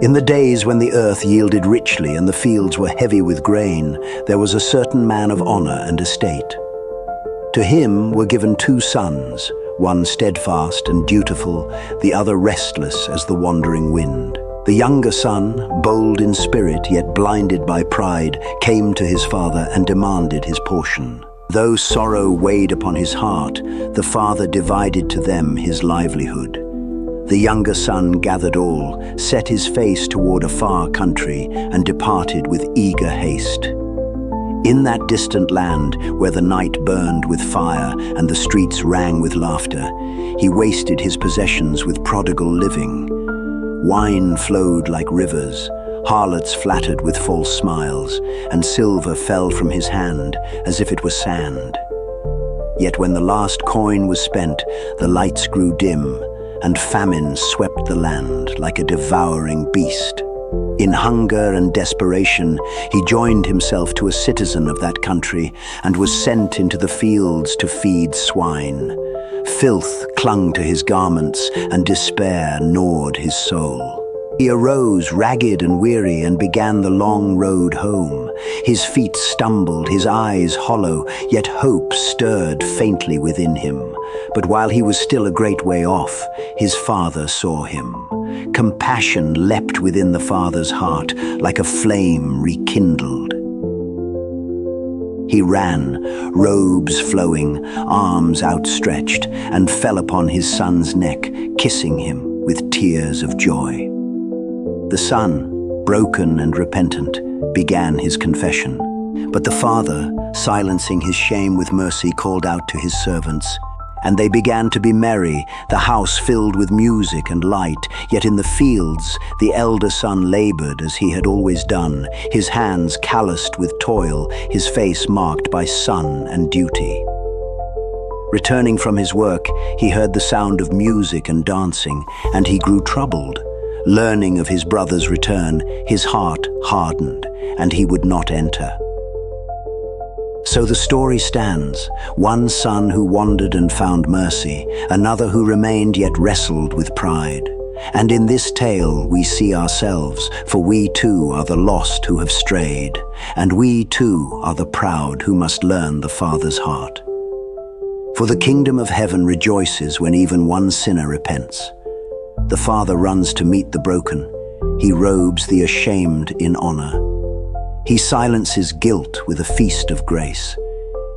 In the days when the earth yielded richly and the fields were heavy with grain, there was a certain man of honor and estate. To him were given 2 sons, one steadfast and dutiful, the other restless as the wandering wind. The younger son, bold in spirit yet blinded by pride, came to his father and demanded his portion. Though sorrow weighed upon his heart, the father divided to them his livelihood. The younger son gathered all, set his face toward a far country, and departed with eager haste. In that distant land, where the night burned with fire and the streets rang with laughter, he wasted his possessions with prodigal living. Wine flowed like rivers, harlots flattered with false smiles, and silver fell from his hand as if it were sand. Yet when the last coin was spent, the lights grew dim, and famine swept the land like a devouring beast. In hunger and desperation, he joined himself to a citizen of that country and was sent into the fields to feed swine. Filth clung to his garments, and despair gnawed his soul. He arose ragged and weary and began the long road home. His feet stumbled, his eyes hollow, yet hope stirred faintly within him. But while he was still a great way off, his father saw him. Compassion leapt within the father's heart like a flame rekindled. He ran, robes flowing, arms outstretched, and fell upon his son's neck, kissing him with tears of joy. The son, broken and repentant, began his confession. But the father, silencing his shame with mercy, called out to his servants. And they began to be merry, the house filled with music and light. Yet in the fields the elder son labored as he had always done, his hands calloused with toil, his face marked by sun and duty. Returning from his work, he heard the sound of music and dancing, and he grew troubled. Learning of his brother's return, his heart hardened, and he would not enter. So the story stands, one son who wandered and found mercy, another who remained yet wrestled with pride. And in this tale we see ourselves, for we too are the lost who have strayed, and we too are the proud who must learn the Father's heart. For the kingdom of heaven rejoices when even one sinner repents. The Father runs to meet the broken. He robes the ashamed in honor. He silences guilt with a feast of grace.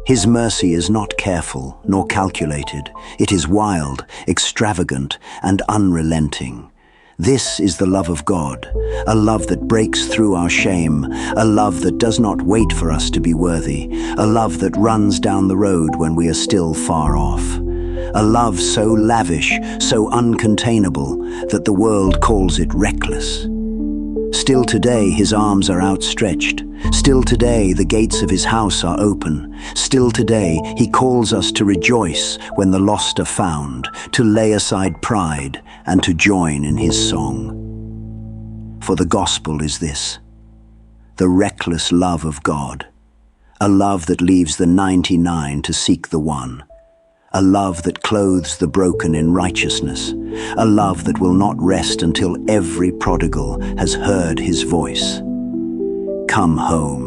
His mercy is not careful nor calculated. It is wild, extravagant, and unrelenting. This is the love of God, a love that breaks through our shame, a love that does not wait for us to be worthy, a love that runs down the road when we are still far off. A love so lavish, so uncontainable, that the world calls it reckless. Still today his arms are outstretched. Still today the gates of his house are open. Still today he calls us to rejoice when the lost are found, to lay aside pride and to join in his song. For the gospel is this, the reckless love of God, a love that leaves the 99 to seek the one. A love that clothes the broken in righteousness, a love that will not rest until every prodigal has heard his voice. Come home.